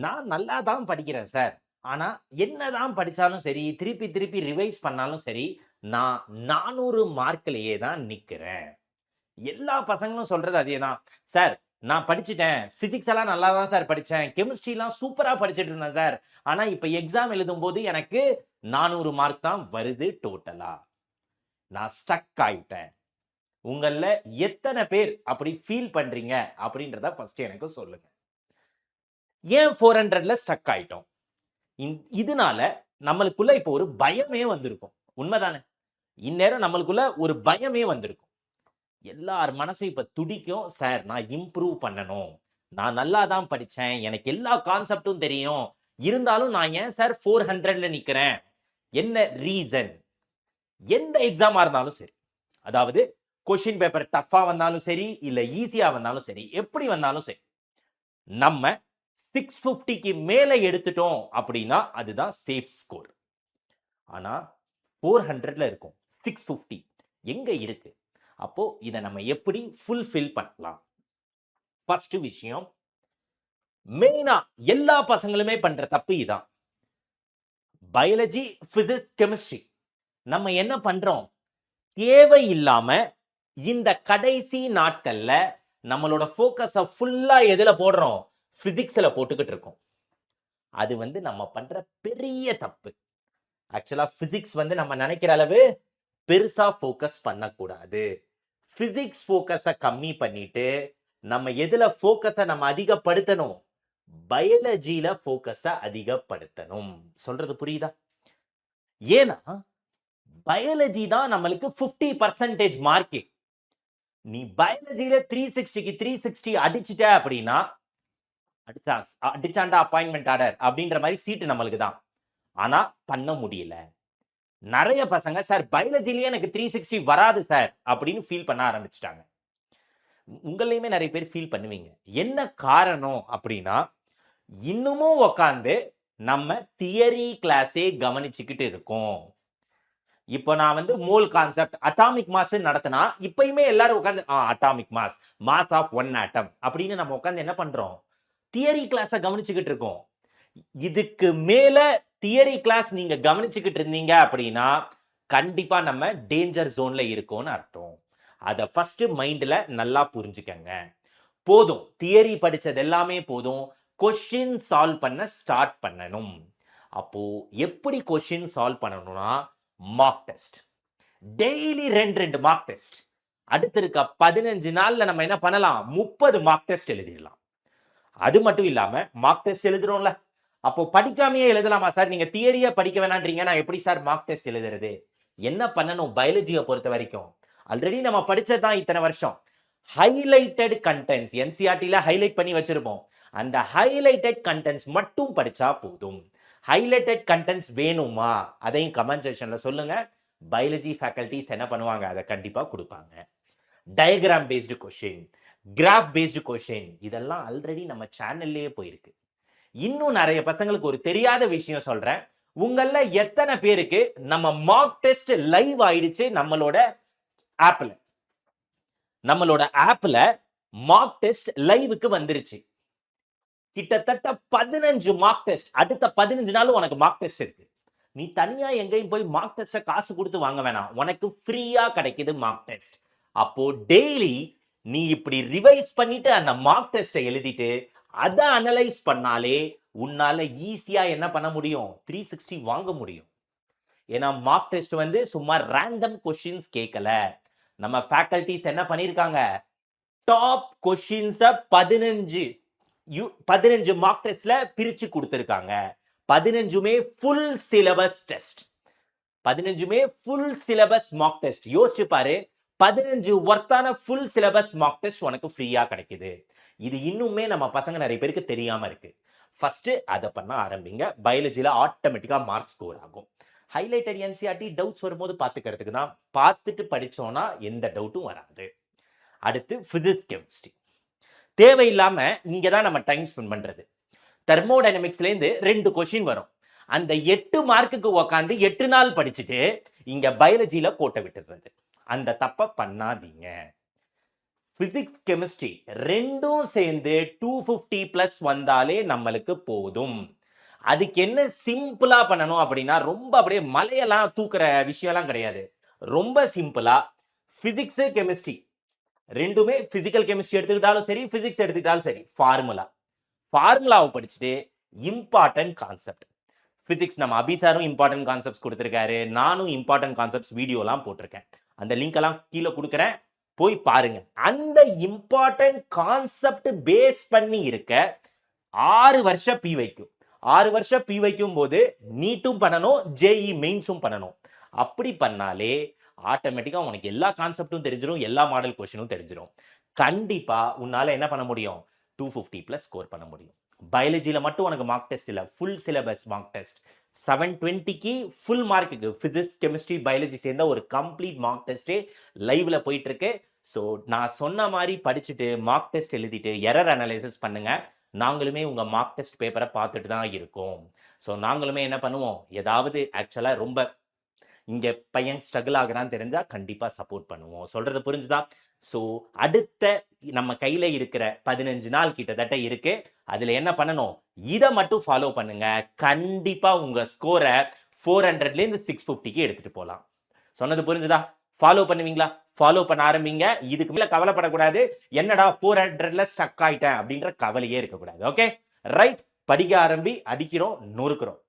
நான் நல்லா தான் படிக்கிறேன் சார். ஆனா, என்னதான் படிச்சாலும் சரி, திருப்பி திருப்பி ரிவைஸ் பண்ணாலும் சரி, நான் 400 மார்க்லயே தான் நிக்கிறேன். எல்லா பசங்களும் சொல்றது அதேதான். சார், நான் படிச்சுட்டேன். பிசிக்ஸ் எல்லாம் நல்லா தான் சார் படிச்சேன். கெமிஸ்ட்ரிலாம் சூப்பரா படிச்சுட்டு இருந்தேன் சார். ஆனா, இப்ப எக்ஸாம் எழுதும்போது எனக்கு 400 மார்க் தான் வருது டோட்டலா. நான் ஸ்டக் ஆயிட்டேன். உங்கள்ல எத்தன பேர் அப்படி ஃபீல் பண்றீங்க? அப்படின்றத ஃபர்ஸ்ட் எனக்கு சொல்லுங்க. ஏன் 400ல ஸ்டக் ஆயிட்டோம்? இதனால நம்மளுக்குள்ள இப்போ ஒரு பயமே வந்திருக்கும். உண்மைதானே? இந்நேரம் நம்மளுக்குள்ள ஒரு பயமே வந்திருக்கும். எல்லார் மனசும் இப்ப துடிக்கும். சார் நான் இம்ப்ரூவ் பண்ணணும். நான் நல்லா தான் படிச்சேன். எனக்கு எல்லா கான்செப்ட்டும் தெரியும். இருந்தாலும் நான் ஏன் சார் 400ல நிக்கிறேன்? என்ன ரீசன்? எந்த எக்ஸாமா இருந்தாலும் சரி. அதாவது கொஸ்டின் பேப்பர் டஃப்பா வந்தாலும் சரி, இல்ல ஈஸியா வந்தாலும் சரி, எப்படி வந்தாலும் சரி. நம்ம 650க்கு மேல எடுத்துட்டோம் அப்படின்னா அதுதான் சேஃப் ஸ்கோர். ஆனா 400ல இருக்கும். 650 எங்க இருக்கு? அப்போ இத நம்ம எப்படி ஃபுல்ஃபில் பண்ணலாம்? ஃபர்ஸ்ட் விஷயம், மெயினா எல்லா பசங்களுமே பண்ற தப்பு இதான். பயாலஜி, பிசிக்ஸ், கெமிஸ்ட்ரி நம்ம என்ன பண்றோம்? தேவையில்லாம இந்த கடைசி நாட்கள்ல நம்மளோட ஃபோக்கஸ ஃபுல்லா எதுல போடுறோம்? பிசிக்ஸ்ல போட்டுக்கிட்டு இருக்கோம். அது வந்து நம்ம பண்ற பெரிய தப்பு. ஆக்சுவலா பிசிக்ஸ் வந்து நம்ம நினைக்கிற அளவு பெருசா ஃபோக்கஸ் பண்ணக்கூடாது. பிசிக்ஸ் ஃபோக்கஸ கம்மி பண்ணிட்டு, நம்ம எதுல ஃபோக்கஸ நம்ம அதிகப்படுத்தணும்? பயாலஜில ஃபோக்கஸ அதிகப்படுத்தணும். சொல்றது புரியுதா? ஏன்னா, பயாலஜி தான் நம்மளுக்கு 50% மார்க்கே. நீ பயாலஜில 360க்கு 360 அடிச்சிட்ட அப்படின்னா, அடிச்சான்டா அப்பாயின்ட்மென்ட் ஆர்டர் அப்படின்ற மாரி சீட்டு நம்மளுக்கு தான். ஆனா பண்ண முடியல. நெறைய பசங்க சார் பயாலஜிலயே எனக்கு 360 வராது சார் அப்படின்னு ஃபீல் பண்ண ஆரம்பிச்சுட்டாங்க. உங்களையுமே நெறைய பேர் ஃபீல் பண்ணுவீங்க. என்ன காரணம் அப்படின்னா, இன்னமும் உட்கார்ந்து நம்ம தியரி கிளாஸே கவனிச்சுக்கிட்டு இருக்கோம். இப்போ நான் வந்து மோல் கான்செப்ட், அட்டாமிக் மாஸ் நடத்தினா, இப்பயுமே எல்லாரும் உட்கார்ந்து atomic mass, mass of one atom அப்படின்னு நம்ம உட்கார்ந்து என்ன பண்றோம்? தியரி கிளாஸ கவனிச்சுக்கிட்டு இருக்கோம். இதுக்கு மேல தியரி கிளாஸ் நீங்க கவனிச்சுக்கிட்டு இருந்தீங்க அப்படின்னா, கண்டிப்பா நம்ம டேஞ்சர் ஜோன்ல இருக்கோம்னு அர்த்தம். அத ஃபர்ஸ்ட் மைண்ட்ல நல்லா புரிஞ்சுக்கங்க. போதும். தியரி படிச்சது எல்லாமே போதும். கொஸ்டின் சால்வ் பண்ண ஸ்டார்ட் பண்ணணும். அப்போ எப்படி கொஸ்டின் சால்வ் பண்ணணும்னா, mark test. Daily 2 mark test. அடுத்து இருக்க 15 நாள்ல நம்ம என்ன பண்ணலாம்? 30 மார்க் டெஸ்ட் எழுதிடலாம். அது மட்டும் இல்லாம மார்க் டெஸ்ட் எழுதுறோம்ல, அப்போ படிக்காமயே எழுதலாமா சார்? நீங்க தியரிய படிக்க வேணான்றீங்க. நான் எப்படி சார் மார்க் டெஸ்ட் எழுதுறது? என்ன பண்ணணும் பயாலஜிய பொறுத்த வரைக்கும்? ஆல்ரெடி நம்ம படிச்சது தான் இத்தனை வருஷம். ஹைலைட்டட் கன்டென்ட்ஸ் என்சிஆர்டில ஹைலைட் பண்ணி வச்சிருப்போம். அந்த ஹைலைட்டட் கன்டென்ட்ஸ் மட்டும் படிச்சா போதும். ஹைலைட்டட் கன்டென்ட்ஸ் வேணுமா? அதையும் கமெண்ட் செக்ஷன்ல சொல்லுங்க. பயாலஜி ஃபேக்கல்டிஸ் என்ன பண்ணுவாங்க? அத கண்டிப்பா குடுப்பாங்க. Diagram based question, graph based question இதெல்லாம் ஆல்ரெடி நம்ம சேனல்லயே போயிருக்கு. இன்னும் நிறைய பசங்களுக்கு ஒரு தெரியாத விஷயம் சொல்றேன். உங்கள எத்தனை பேருக்கு நம்ம மார்க் டெஸ்ட் லைவ் ஆயிடுச்சு நம்மளோட ஆப்ல மார்க் டெஸ்ட் லைவுக்கு வந்துருச்சு. கிட்டத்தட்ட 15 மார்க் டெஸ்ட். அடுத்த 15 நாளும் உனக்கு மார்க் டெஸ்ட் இருக்கு. நீ தனியா எங்கேயும் போய் மார்க் டெஸ்ட காசு கொடுத்து வாங்க வேணாம். உனக்கு ஃப்ரீயா கிடைக்குது மார்க் டெஸ்ட். அப்போ டெய்லி நீ இப்படி ரிவைஸ் பண்ணிட்டு அந்த மார்க் டெஸ்ட எழுதிட்டு அத அனலைஸ் பண்ணாலே உன்னால ஈஸியா என்ன பண்ண முடியும்? 360 வாங்க முடியும். ஏன்னா மார்க் டெஸ்ட் வந்து சும்மா ரேண்டம் கொஸ்டின்ஸ் கேட்கல. நம்ம ஃபேக்கல்டிஸ் என்ன பண்ணிருக்காங்க? டாப் கொஸ்டின்ஸ 15 மார்க் டெஸ்ட்ல பிரிச்சு கொடுத்திருக்காங்க. 15மே ஃபுல் சிலபஸ் டெஸ்ட். 15மே ஃபுல் சிலபஸ் மார்க் டெஸ்ட். யோசிச்சு பாரு. 15 ஒர்த்தான ஃபுல் சிலபஸ் மார்க் டெஸ்ட் உனக்கு ஃப்ரீயா கிடைக்குது. இது இன்னுமே நம்ம பசங்க நிறைய பேருக்கு தெரியாம இருக்கு. ஃபர்ஸ்ட் அத பண்ண ஆரம்பிங்க. பயாலஜில ஆட்டோமேட்டிக்கா மார்க் ஸ்கோர் ஆகும். ஹைலைட்டட் என்சிஆர்டி டவுட்ஸ் வரும்போது பாத்துக்கிறதுக்கு தான். பார்த்துட்டு படிச்சோம்னா எந்த டவுட்டும் வராது. அடுத்து பிசிக்ஸ் கெமிஸ்ட்ரி. தேவையில்லாம இங்க தான் நம்ம டைம் ஸ்பெண்ட் பண்றது. தெர்மோடைனமிக்ஸ்ல இருந்து 2 கொஸ்டின் வரும். அந்த 8 மார்க்குக்கு உட்காந்து 8 நாள் படிச்சுட்டு இங்க பயாலஜில கோட்டை விட்டுறது. அந்த தப்ப பண்ணாதீங்க. பிசிக்ஸ் கெமிஸ்ட்ரி ரெண்டும் சேர்ந்து 250 பிளஸ் வந்தாலே நம்மளுக்கு போதும். அதுக்கு என்ன சிம்பிளா பண்ணணும் அப்படின்னா, ரொம்ப அப்படியே மலையெல்லாம் தூக்குற விஷயம்லாம் கிடையாது. ரொம்ப சிம்பிளா பிசிக்ஸ், கெமிஸ்ட்ரி ரெண்டுமே பிசிக்கல் கெமிஸ்ட்ரி எடுத்துக்கிட்டாலும் சரி, பிசிக்ஸ் எடுத்துக்கிட்டாலும் சரி, ஃபார்முலாவை படிச்சுட்டு இம்பார்ட்டன்ட் கான்செப்ட். பிசிக்ஸ் நம்ம அபி சாரும் இம்பார்ட்டன்ட் கான்செப்ட்ஸ் கொடுத்திருக்காரு. நானும் இம்பார்ட்டன்ட் கான்செப்ட்ஸ் வீடியோலாம் போட்டிருக்கேன். அந்த லிங்க் எல்லாம் கீழே கொடுக்குறேன், போய் பாருங்க. அந்த இம்பார்ட்டன்ட் கான்செப்ட் பேஸ் பண்ணி இருக்க 6 வருஷ பிவைக்யூ 6 வருஷ பிவைக்கும் போது நீட்டும் பண்ணணும், ஜேஇ மெயின்ஸும் பண்ணணும். அப்படி பண்ணாலே ஆட்டோமேட்டிக்கா உனக்கு எல்லா கான்செப்டும் தெரிஞ்சிடும், எல்லா மாடல் கொஸ்டினும் தெரிஞ்சிடும். கண்டிப்பா உன்னால என்ன பண்ண முடியும்? 250 பிளஸ் ஸ்கோர் பண்ண முடியும். பயாலஜில மட்டும் உனக்கு மார்க் டெஸ்ட் இல்ல, ஃபுல் சிலபஸ் மார்க் டெஸ்ட். 720க்கு ஃபுல் மார்க்குக்கு பிசிக்ஸ், கெமிஸ்ட்ரி, பயாலஜி சேர்ந்த ஒரு கம்ப்ளீட் மார்க் டெஸ்டே லைவ்ல போயிட்டு இருக்கு. ஸோ நான் சொன்ன மாதிரி படிச்சுட்டு மார்க் டெஸ்ட் எழுதிட்டு எரர் அனலைசிஸ் பண்ணுங்க. நாங்களுமே உங்க மார்க் டெஸ்ட் பேப்பரை பார்த்துட்டு தான் இருக்கோம். ஸோ நாங்களுமே என்ன பண்ணுவோம், ஏதாவது ஆக்சுவலா ரொம்ப இங்க பையன் ஸ்ட்ரகிள் ஆகுறான்னு தெரிஞ்சா கண்டிப்பா சப்போர்ட் பண்ணுவோம். சொல்றது புரிஞ்சுதா? ஸோ அடுத்த நம்ம கையில இருக்கிற 15 நாள் கிட்டத்தட்ட இருக்கு. அதுல என்ன பண்ணணும்? இதை மட்டும் ஃபாலோ பண்ணுங்க. கண்டிப்பா உங்க ஸ்கோரை 400ல இருந்து 650க்கு எடுத்துட்டு போலாம். சொன்னது புரிஞ்சுதா? ஃபாலோ பண்ணுவீங்களா? ஃபாலோ பண்ண ஆரம்பிங்க. இதுக்கு மேல கவலைப்படக்கூடாது. என்னடா 400ல ஸ்டக் ஆயிட்டேன் அப்படின்ற கவலையே இருக்கக்கூடாது. Okay right. படிக்க ஆரம்பி, அடிக்கிறோம், நொறுக்கிறோம்.